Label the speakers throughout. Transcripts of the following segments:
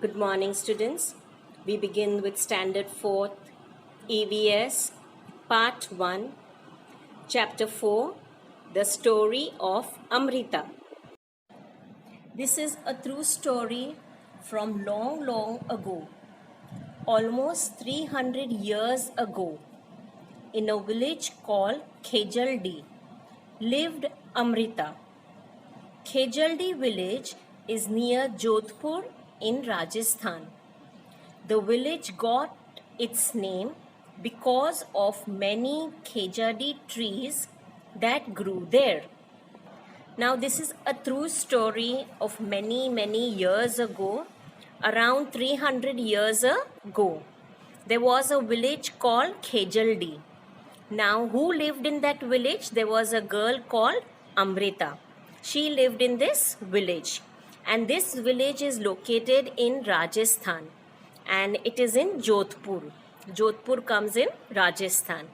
Speaker 1: Good morning, students. We begin with Standard 4th EVS Part 1, Chapter 4, The Story of Amrita. This is a true story from long, long ago, almost 300 years ago. In a village called Khejaldi lived Amrita. Khejaldi village is near Jodhpur in Rajasthan. The village got its name because of many khejadi trees that grew there. Now, this is a true story of many years ago, around 300 years ago. There was a village called Khejaldi. Now, who lived in that village? There was a girl called Amrita. She lived in this village, and this village is located in Rajasthan, and it is in Jodhpur. Jodhpur comes in Rajasthan,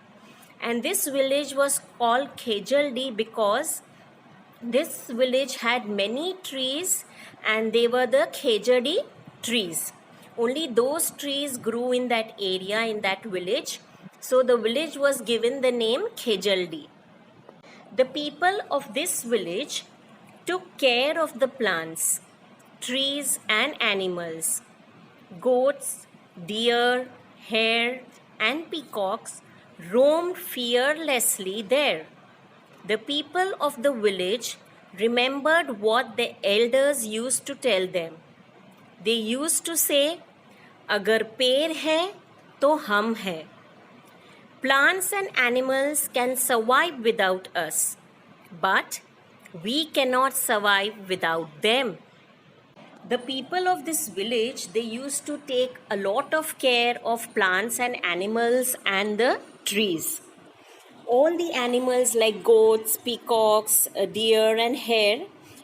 Speaker 1: and this village was called Khejaldi because this village had many trees, and they were the Khejadi trees. Only those trees grew in that area, in that village. So the village was given the name Khejaldi. The people of this village took care of the plants, trees and animals. Goats, deer, hare and peacocks roamed fearlessly there. The people of the village remembered what the elders used to tell them. They used to say, "Agar पेड़ है तो हम हैं." Plants and animals can survive without us, but we cannot survive without them. The people of this village, they used to take a lot of care of plants and animals and the trees. All the animals like goats, peacocks, deer and hare,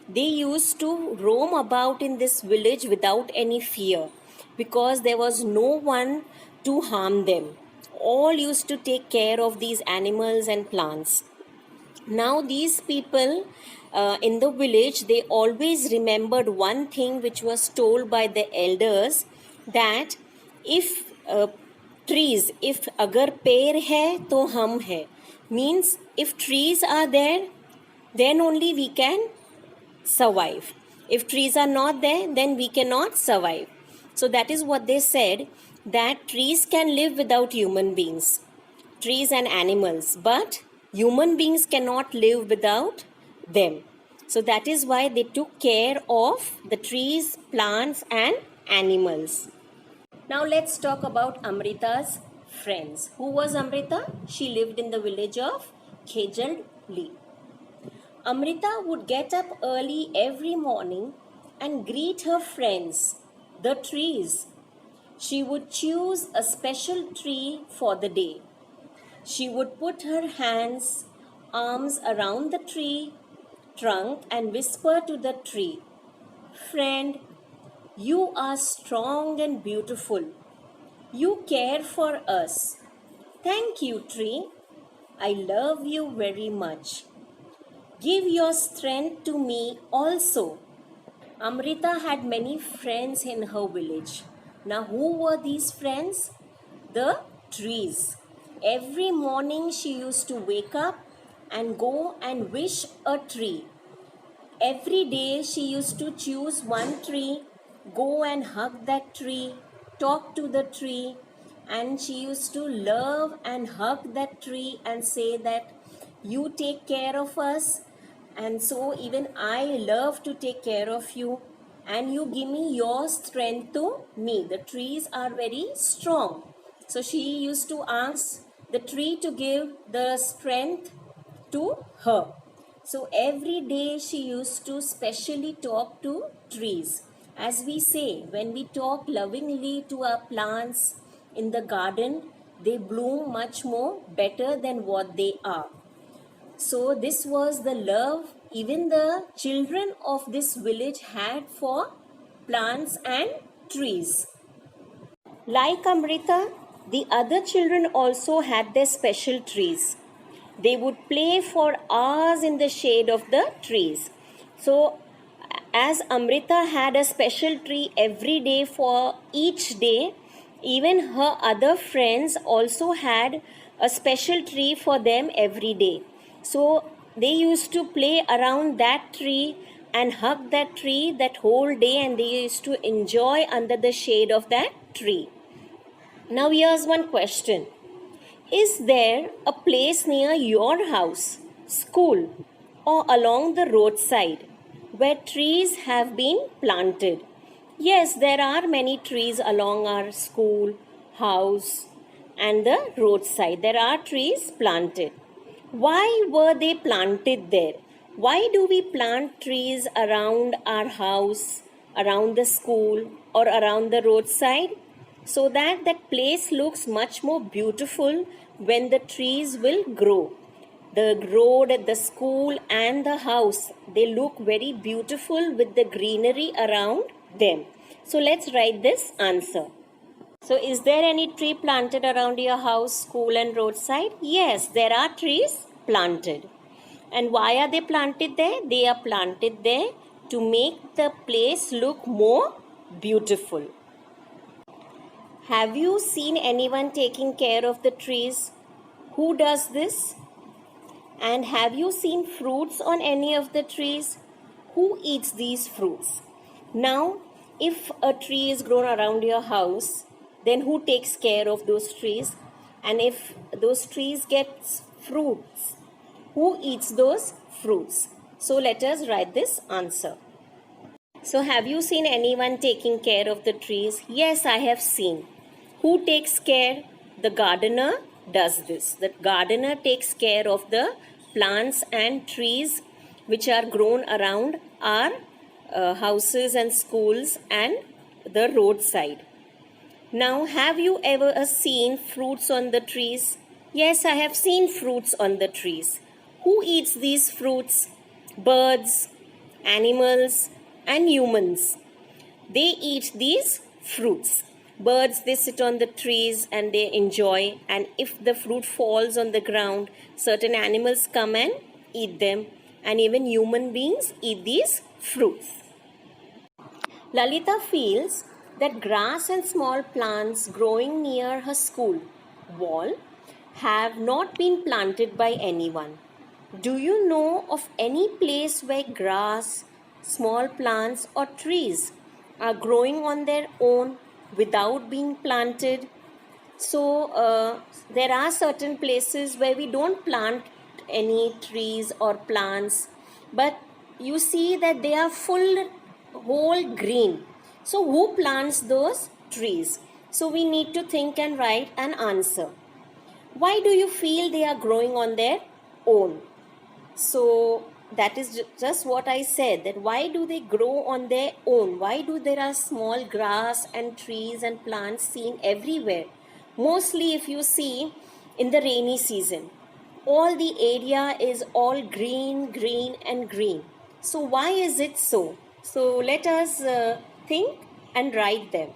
Speaker 1: they used to roam about in this village without any fear because there was no one to harm them. All used to take care of these animals and plants. Now these people in the village, they always remembered one thing which was told by the elders, that if trees, if agar पेड़ है तो हम हैं, means if trees are there, then only we can survive. If trees are not there, then we cannot survive. So that is what they said, that trees can live without human beings, trees and animals, but human beings cannot live without them. So that is why they took care of the trees, plants and animals. Now let's talk about Amrita's friends. Who was Amrita? She lived in the village of Khejaldi. Amrita would get up early every morning and greet her friends, the trees. She would choose a special tree for the day. She would put her arms around the tree trunk and whisper to the tree, "Friend, you are strong and beautiful. You care for us. Thank you, tree. I love you very much. Give your strength to me also." Amrita had many friends in her village. Now, who were these friends? The trees. Every morning she used to wake up and go and wish a tree. Every day she used to choose one tree, go and hug that tree, talk to the tree, and she used to love and hug that tree and say that you take care of us, and so even I love to take care of you, and you give me your strength to me. The trees are very strong. So she used to ask the tree to give the strength to her. So every day she used to specially talk to trees. As we say, when we talk lovingly to our plants in the garden, they bloom much more better than what they are. So this was the love even the children of this village had for plants and trees. Like Amrita, the other children also had their special trees. They would play for hours in the shade of the trees. So as Amrita had a special tree every day for each day, even her other friends also had a special tree for them every day. So they used to play around that tree and hug that tree that whole day, and they used to enjoy under the shade of that tree. Now, here's one question. Is there a place near your house, school, or along the roadside where trees have been planted? Yes, there are many trees along our school, house, and the roadside. There are trees planted. Why were they planted there? Why do we plant trees around our house, around the school, or around the roadside? So that that place looks much more beautiful when the trees will grow. The road, the school, and the house, they look very beautiful with the greenery around them. So let's write this answer. So is there any tree planted around your house, school, and roadside? Yes, there are trees planted. And why are they planted there? They are planted there to make the place look more beautiful. Have you seen anyone taking care of the trees? Who does this? And have you seen fruits on any of the trees? Who eats these fruits? Now, if a tree is grown around your house, then who takes care of those trees? And if those trees get fruits, who eats those fruits? So let us write this answer. So have you seen anyone taking care of the trees? Yes, I have seen. Who takes care? The gardener does this. The gardener takes care of the plants and trees which are grown around our houses and schools and the roadside. Now, have you ever seen fruits on the trees? Yes, I have seen fruits on the trees. Who eats these fruits? Birds, animals, and humans. They eat these fruits. Birds, they sit on the trees and they enjoy, and if the fruit falls on the ground, certain animals come and eat them, and even human beings eat these fruits. Lalita feels that grass and small plants growing near her school wall have not been planted by anyone. Do you know of any place where grass, small plants, or trees are growing on their own without being planted? So, there are certain places where we don't plant any trees or plants, but you see that they are full, whole green. So, who plants those trees? So, we need to think and write an answer. Why do you feel they are growing on their own? So that is just what I said, that why do they grow on their own? Why do there are small grass and trees and plants seen everywhere? Mostly if you see in the rainy season, all the area is all green, green and green. So why is it so? So let us think and write them.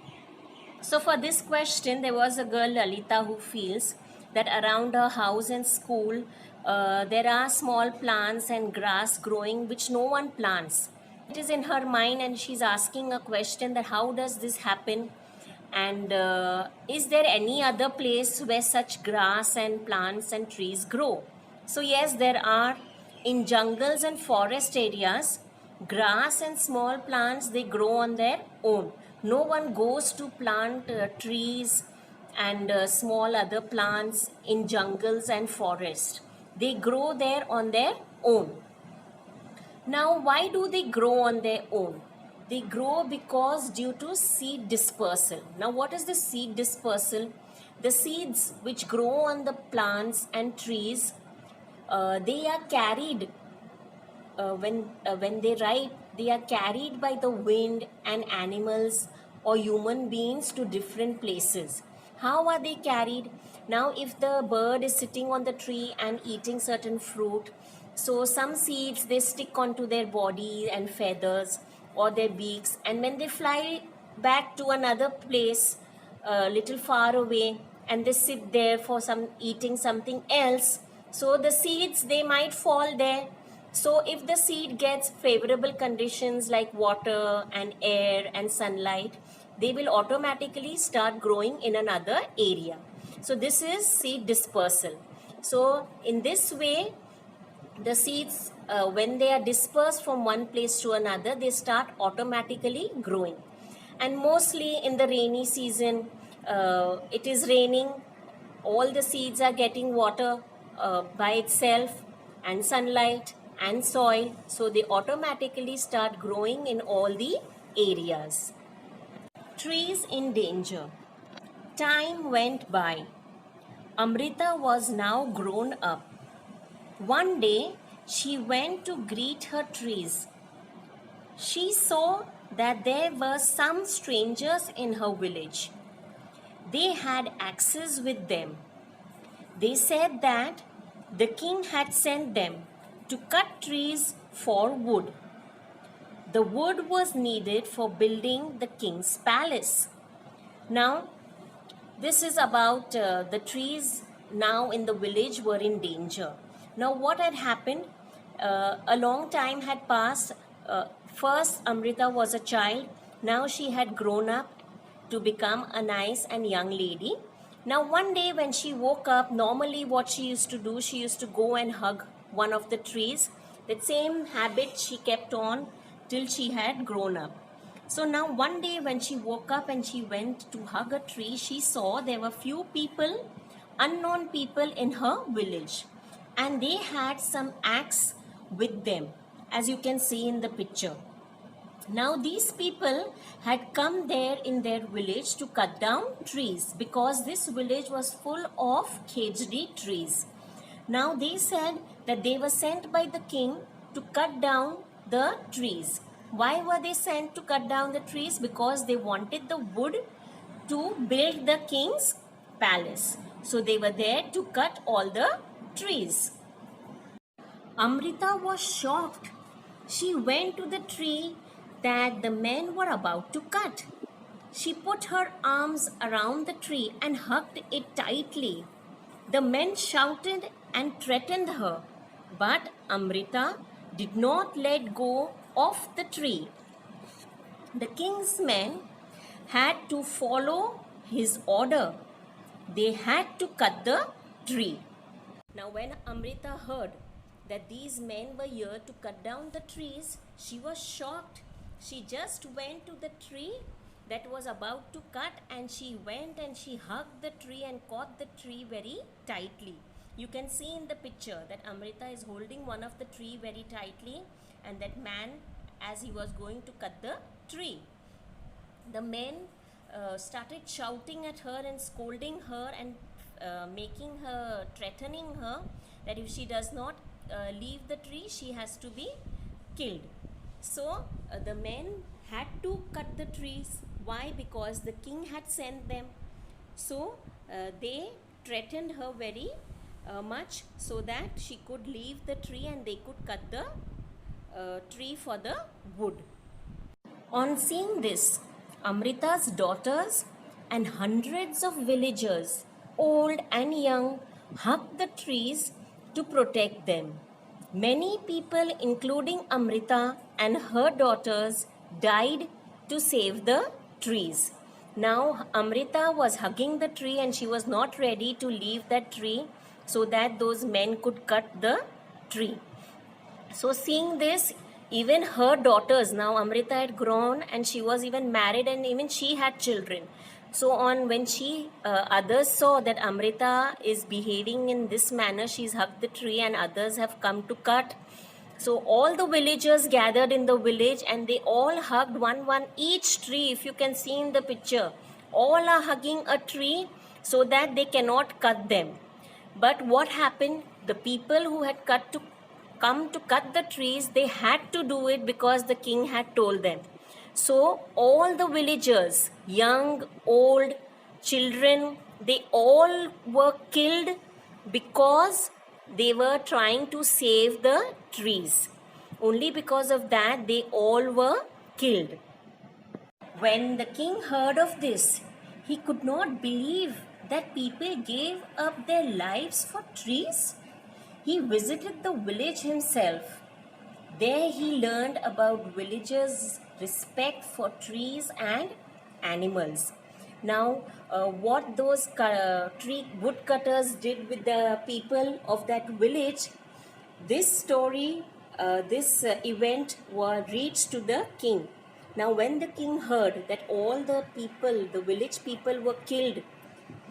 Speaker 1: So for this question, there was a girl, Lalita, who feels that around her house and school, there are small plants and grass growing which no one plants. It is in her mind and she's asking a question that how does this happen? And is there any other place where such grass and plants and trees grow? So yes, there are. In jungles and forest areas, grass and small plants, they grow on their own. No one goes to plant trees and small other plants in jungles and forest. They grow there on their own. Now, why do they grow on their own? They grow because due to seed dispersal. Now, what is the seed dispersal? The seeds which grow on the plants and trees, they are carried when they ripe. They are carried by the wind and animals or human beings to different places. How are they carried? Now, if the bird is sitting on the tree and eating certain fruit, so some seeds, they stick onto their body and feathers or their beaks, and when they fly back to another place a little far away and they sit there for some eating something else, so the seeds, they might fall there. So if the seed gets favorable conditions like water and air and sunlight, they will automatically start growing in another area. So this is seed dispersal. So in this way, the seeds, when they are dispersed from one place to another, they start automatically growing. And mostly in the rainy season, it is raining, all the seeds are getting water by itself, and sunlight and soil, so they automatically start growing in all the areas. Trees in danger. Time went by. Amrita was now grown up. One day, she went to greet her trees. She saw that there were some strangers in her village. They had axes with them. They said that the king had sent them to cut trees for wood. The wood was needed for building the king's palace. Now, this is about the trees now in the village were in danger. Now, what had happened? A long time had passed. First, Amrita was a child. Now she had grown up to become a nice and young lady. Now, one day when she woke up, normally what she used to do, she used to go and hug one of the trees. That same habit she kept on till she had grown up. So now one day when she woke up and she went to hug a tree, she saw there were few people, unknown people in her village. And they had some axe with them, as you can see in the picture. Now these people had come there in their village to cut down trees because this village was full of khejdi trees. Now they said that they were sent by the king to cut down the trees. Why were they sent to cut down the trees? Because they wanted the wood to build the king's palace. So they were there to cut all the trees. Amrita was shocked. She went to the tree that the men were about to cut. She put her arms around the tree and hugged it tightly. The men shouted and threatened her, but Amrita did not let go of the tree. The king's men had to follow his order. They had to cut the tree. Now, when Amrita heard that these men were here to cut down the trees, she was shocked. She just went to the tree that was about to cut and she went and she hugged the tree and caught the tree very tightly. You can see in the picture that Amrita is holding one of the tree very tightly, and that man, as he was going to cut the tree, the men started shouting at her and scolding her and threatening her that if she does not leave the tree, she has to be killed. So the men had to cut the trees. Why? Because the king had sent them. So they threatened her very much so that she could leave the tree and they could cut the tree for the wood. On seeing this, Amrita's daughters and hundreds of villagers, old and young, hugged the trees to protect them. Many people, including Amrita and her daughters, died to save the trees. Now Amrita was hugging the tree and she was not ready to leave that tree so that those men could cut the tree. So seeing this, even her daughters, now Amrita had grown and she was even married and even she had children. So when others saw that Amrita is behaving in this manner, she's hugged the tree and others have come to cut. So all the villagers gathered in the village and they all hugged one each tree. If you can see in the picture, all are hugging a tree so that they cannot cut them. But what happened? The people who had come to cut the trees, they had to do it because the king had told them. So all the villagers, young, old, children, they all were killed because they were trying to save the trees. Only because of that, they all were killed. When the king heard of this, he could not believe that people gave up their lives for trees. He visited the village himself There he learned about villagers' respect for trees and animals. Now, what those tree woodcutters did with the people of that village, this story, this event was reached to the king. Now, when the king heard that all the people, the village people, were killed,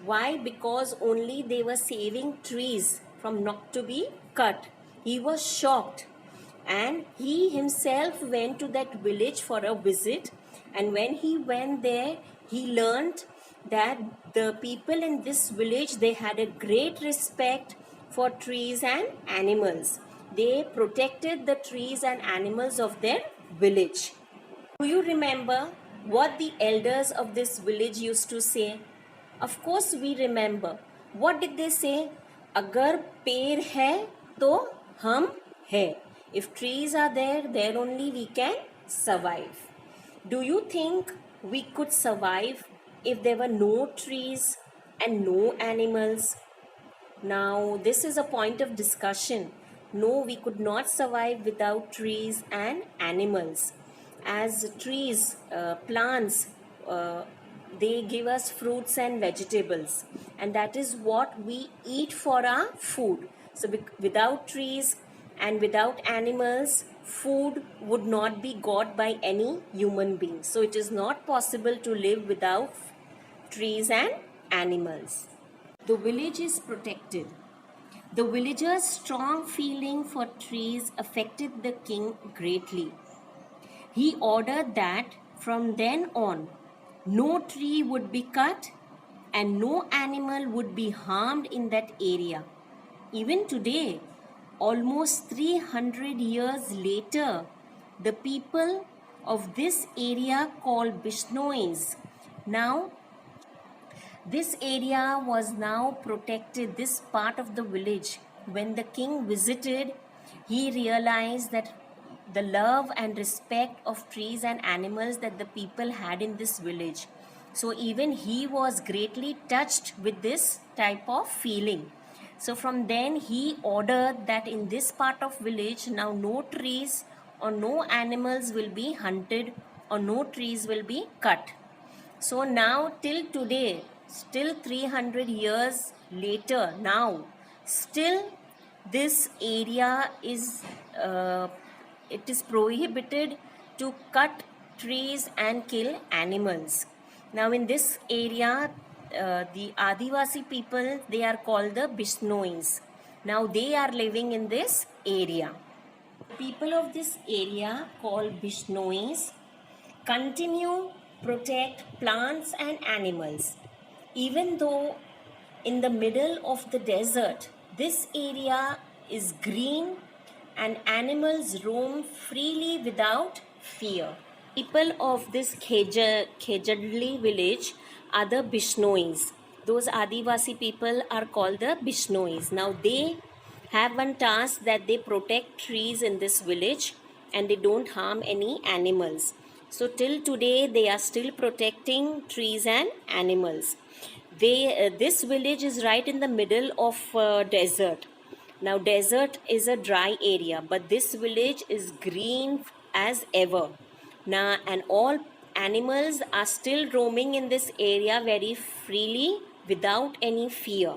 Speaker 1: why? Because only they were saving trees from not to be cut. He was shocked, and he himself went to that village for a visit. And when he went there, he learned that the people in this village, they had a great respect for trees and animals. They protected the trees and animals of their village. Do you remember what the elders of this village used to say? Of course, we remember. What did they say? Agar ped hai, to hum hai. If trees are there, there only we can survive. Do you think we could survive if there were no trees and no animals? Now, this is a point of discussion. No, we could not survive without trees and animals. As trees, plants, they give us fruits and vegetables, and that is what we eat for our food. So, without trees and without animals, food would not be got by any human being. So, it is not possible to live without trees and animals. The village is protected. The villagers' strong feeling for trees affected the king greatly. He ordered that from then on, no tree would be cut and no animal would be harmed in that area. Even today, almost 300 years later, the people of this area called Bishnois now this area was now protected, this part of the village. When the king visited, he realized that the love and respect of trees and animals that the people had in this village. So even he was greatly touched with this type of feeling. So from then he ordered that in this part of village now no trees or no animals will be hunted or no trees will be cut. So now till today, still 300 years later now, still this area is it is prohibited to cut trees and kill animals. Now in this area, the Adivasi people, they are called the Bishnois. Now they are living in this area. People of this area called Bishnois continue protect plants and animals. Even though in the middle of the desert, this area is green and animals roam freely without fear. People of this Khejadli village are the Bishnois. Those Adivasi people are called the Bishnois. Now they have one task that they protect trees in this village and they don't harm any animals. So till today they are still protecting trees and animals. This village is right in the middle of desert. Now desert is a dry area, but this village is green as ever. Now and all animals are still roaming in this area very freely without any fear.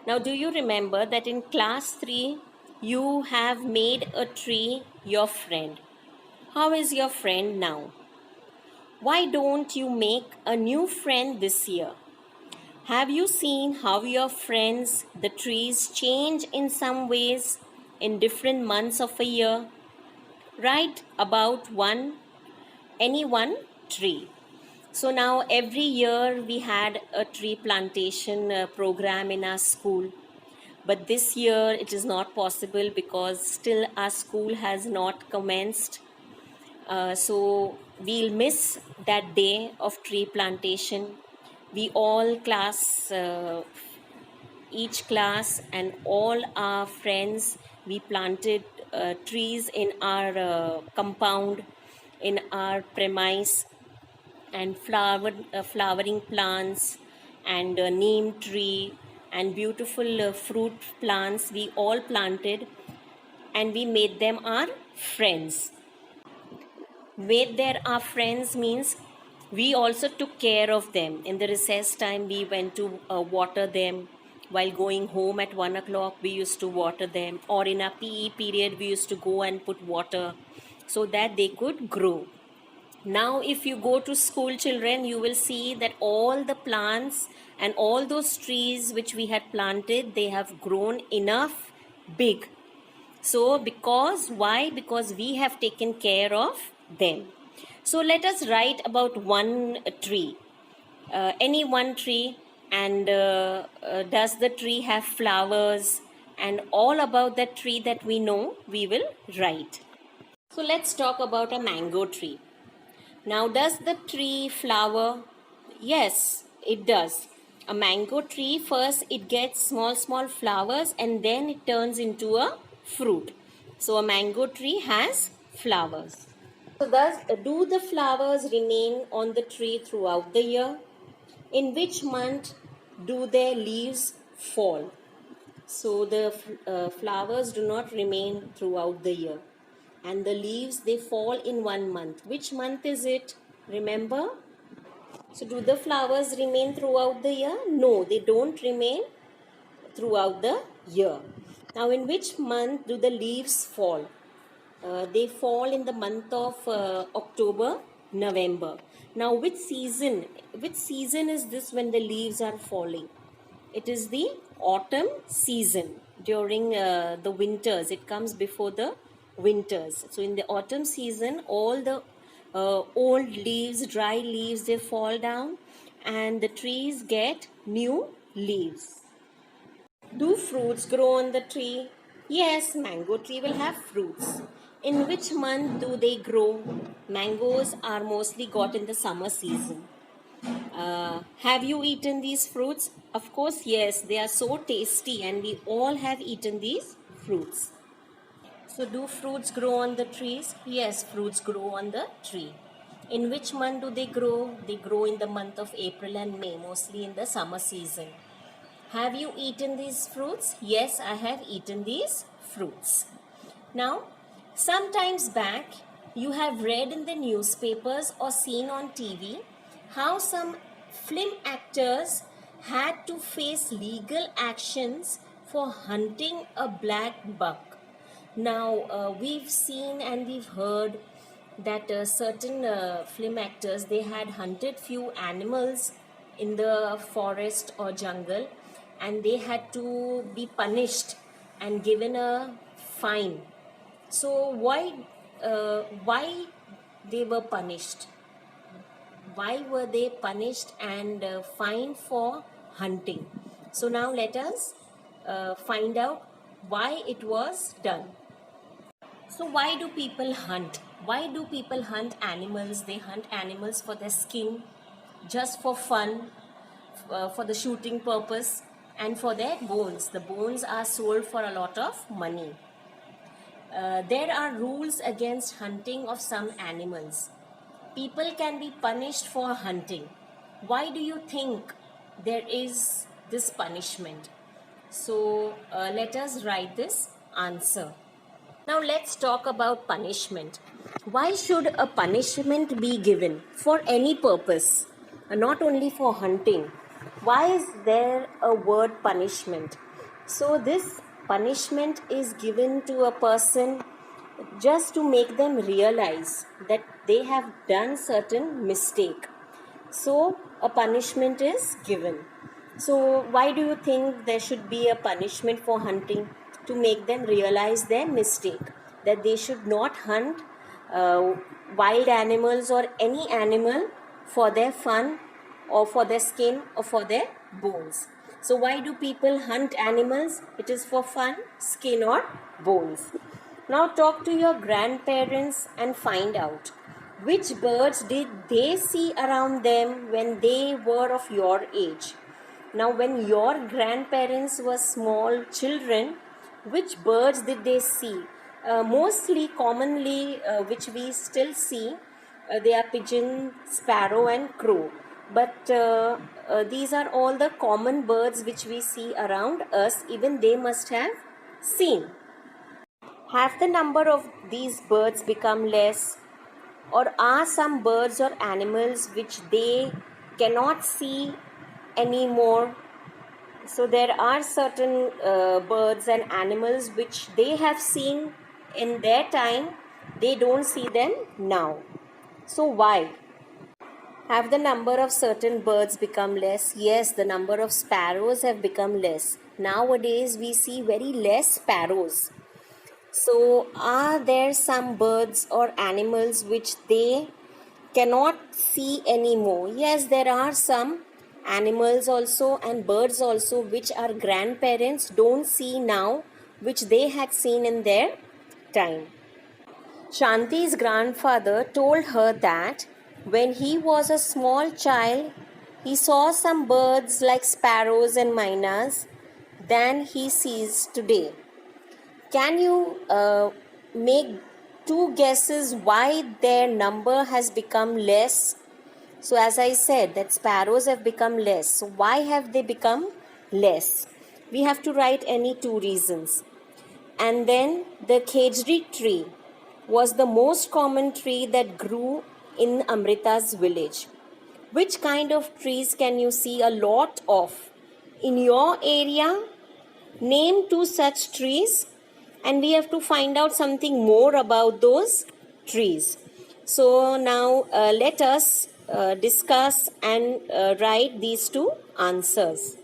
Speaker 1: Now do you remember that in class 3 you have made a tree your friend? How is your friend now? Why don't you make a new friend this year? Have you seen how your friends, the trees, change in some ways in different months of a year? Write about any one tree. So now every year we had a tree plantation program in our school. But this year it is not possible because still our school has not commenced. So we'll miss that day of tree plantation. We all each class and all our friends, we planted trees in our compound, in our premise, and flowering plants and neem tree and beautiful fruit plants we all planted. and we made them our friends. Made them our friends means we also took care of them. In the recess time, we went to water them. While going home at 1 o'clock, we used to water them. Or in a PE period, we used to go and put water so that they could grow. Now, if you go to school, children, you will see that all the plants and all those trees which we had planted, they have grown enough big. So, why? Because we have taken care of them. So, let us write about one tree, any one tree, and does the tree have flowers, and all about that tree that we know, we will write. So, let's talk about a mango tree. Now, does the tree flower? Yes, it does. A mango tree, first it gets small flowers and then it turns into a fruit. So, a mango tree has flowers. So, do the flowers remain on the tree throughout the year? In which month do their leaves fall? So, the flowers do not remain throughout the year, and the leaves, they fall in 1 month. Which month is it? Remember? So do the flowers remain throughout the year? No, they don't remain throughout the year. Now, in which month do the leaves fall? They fall in the month of October, November. Now, which season? Which season is this when the leaves are falling? It is the autumn season. During the winters, it comes before the winters. So, in the autumn season, all the old leaves, dry leaves, they fall down, and the trees get new leaves. Do fruits grow on the tree? Yes, mango tree will have fruits. In which month do they grow? Mangoes are mostly got in the summer season. Have you eaten these fruits? Of course, yes, they are so tasty and we all have eaten these fruits. So, do fruits grow on the trees? Yes, fruits grow on the tree. In which month do they grow? They grow in the month of April and May, mostly in the summer season. Have you eaten these fruits? Yes, I have eaten these fruits. Now, sometimes back, you have read in the newspapers or seen on TV how some film actors had to face legal actions for hunting a black buck. Now, we've seen and we've heard that certain film actors, they had hunted few animals in the forest or jungle, and they had to be punished and given a fine. So why they were punished? Why were they punished and fined for hunting? So now let us find out why it was done. So why do people hunt? Why do people hunt animals? They hunt animals for their skin, just for fun, for the shooting purpose, and for their bones. The bones are sold for a lot of money. There are rules against hunting of some animals. People can be punished for hunting. Why do you think there is this punishment? So let us write this answer. Now let's talk about punishment. Why should a punishment be given for any purpose, not only for hunting? Why is there a word punishment? So this punishment is given to a person just to make them realize that they have done certain mistake. So a punishment is given. So why do you think there should be a punishment for hunting? To make them realize their mistake, that they should not hunt wild animals or any animal for their fun or for their skin or for their bones. So why do people hunt animals? It is for fun, skin or bones. Now talk to your grandparents and find out which birds did they see around them when they were of your age. Now when your grandparents were small children, which birds did they see? Mostly, commonly, which we still see, they are pigeon, sparrow and crow. But these are all the common birds which we see around us. Even they must have seen. Have the number of these birds become less, or are some birds or animals which they cannot see anymore? So there are certain birds and animals which they have seen in their time, they don't see them now. So why? Have the number of certain birds become less? Yes, the number of sparrows have become less. Nowadays we see very less sparrows. So are there some birds or animals which they cannot see anymore? Yes, there are some animals also and birds also which our grandparents don't see now, which they had seen in their time. Shanti's grandfather told her that when he was a small child, he saw some birds like sparrows and mynas than he sees today. Can you make two guesses why their number has become less? So, as I said, that sparrows have become less. So, why have they become less? We have to write any two reasons. And then the khejri tree was the most common tree that grew in Amrita's village. Which kind of trees can you see a lot of in your area? Name two such trees, and we have to find out something more about those trees. So now let us discuss and write these two answers.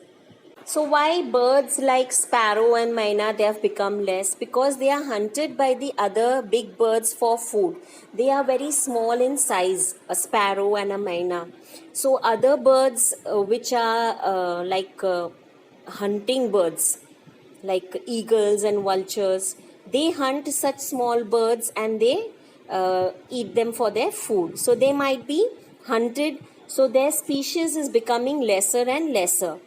Speaker 1: So why birds like sparrow and myna they have become less? Because they are hunted by the other big birds for food. They are very small in size, a sparrow and a myna. So other birds which are hunting birds, like eagles and vultures, they hunt such small birds and they eat them for their food. So they might be hunted, so their species is becoming lesser and lesser.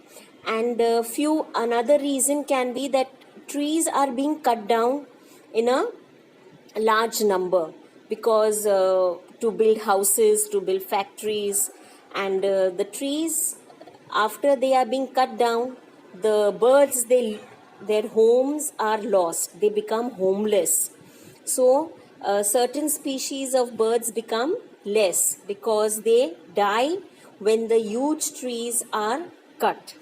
Speaker 1: And another reason can be that trees are being cut down in a large number, because to build houses, to build factories, and the trees, after they are being cut down, the birds, their homes are lost, they become homeless. So certain species of birds become less because they die when the huge trees are cut.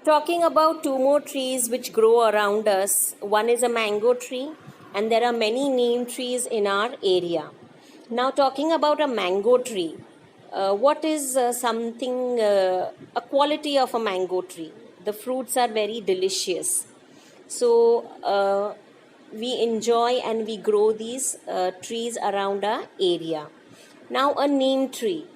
Speaker 1: Talking about two more trees which grow around us. One is a mango tree, and there are many neem trees in our area. Now, talking about a mango tree, what is a quality of a mango tree? The fruits are very delicious. So, we enjoy and we grow these trees around our area. Now, a neem tree.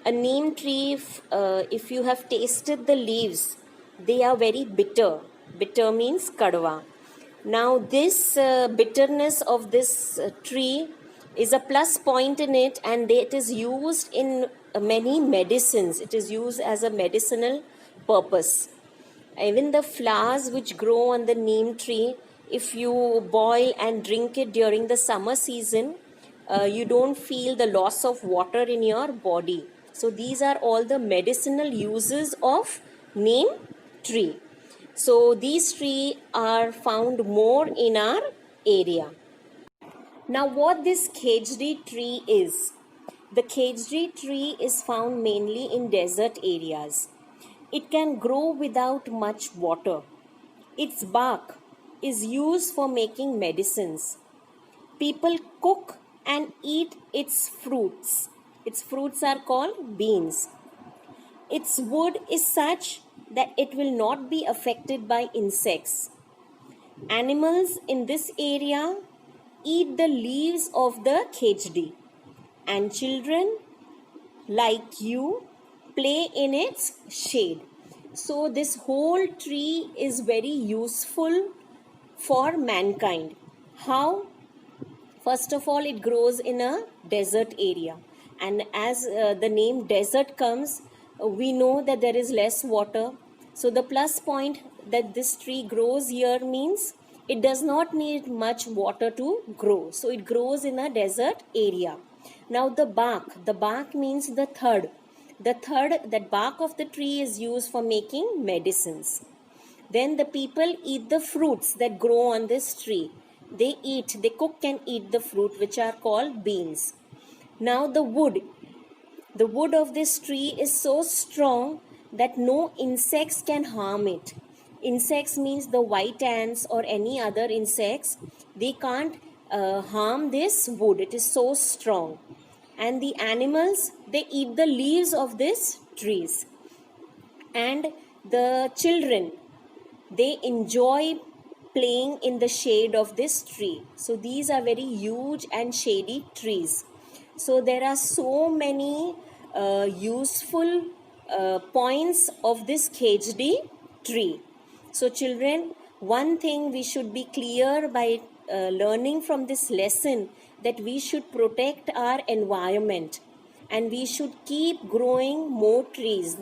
Speaker 1: A neem tree, if you have tasted the leaves, they are very bitter. Bitter means kadwa. Now, this bitterness of this tree is a plus point in it, and it is used in many medicines. It is used as a medicinal purpose. Even the flowers which grow on the neem tree, if you boil and drink it during the summer season, you don't feel the loss of water in your body. So these are all the medicinal uses of neem tree. So these trees are found more in our area. Now what this khejri tree is? The khejri tree is found mainly in desert areas. It can grow without much water. Its bark is used for making medicines. People cook and eat its fruits. Its fruits are called beans. Its wood is such that it will not be affected by insects. Animals in this area eat the leaves of the khejdi, and children like you play in its shade. So this whole tree is very useful for mankind. How? First of all, it grows in a desert area, and as the name desert comes, we know that there is less water. So the plus point that this tree grows here means it does not need much water to grow. So it grows in a desert area. Now the bark means the thud. That bark of the tree is used for making medicines. Then the people eat the fruits that grow on this tree. they cook and eat the fruit, which are called beans. Now the wood of this tree is so strong that no insects can harm it. Insects means the white ants or any other insects, they can't harm this wood. It is so strong. And the animals, they eat the leaves of these trees. And the children, they enjoy playing in the shade of this tree. So these are very huge and shady trees. So there are so many useful points of this khejdi tree. So children, one thing we should be clear by learning from this lesson, that we should protect our environment and we should keep growing more trees.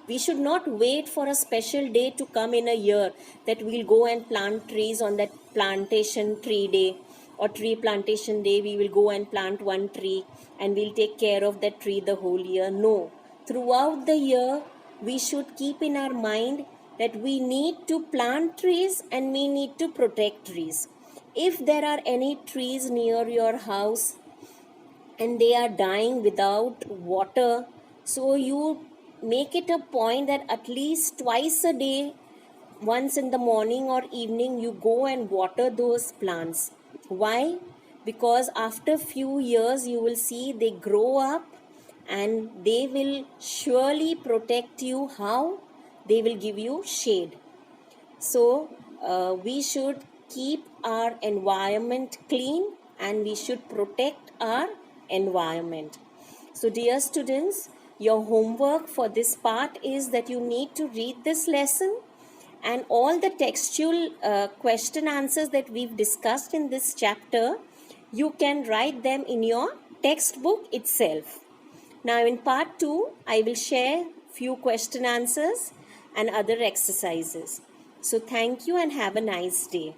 Speaker 1: We should not wait for a special day to come in a year that we'll go and plant trees on that plantation tree day or tree plantation day. We will go and plant one tree and we'll take care of that tree the whole year. No. Throughout the year, we should keep in our mind that we need to plant trees and we need to protect trees. If there are any trees near your house and they are dying without water, so you make it a point that at least twice a day, once in the morning or evening, you go and water those plants. Why? Because after few years you will see they grow up and they will surely protect you. How? They will give you shade. So we should keep our environment clean and we should protect our environment. So dear students, your homework for this part is that you need to read this lesson, and all the textual question answers that we've discussed in this chapter, you can write them in your textbook itself. Now in part 2, I will share few question answers and other exercises. So thank you and have a nice day.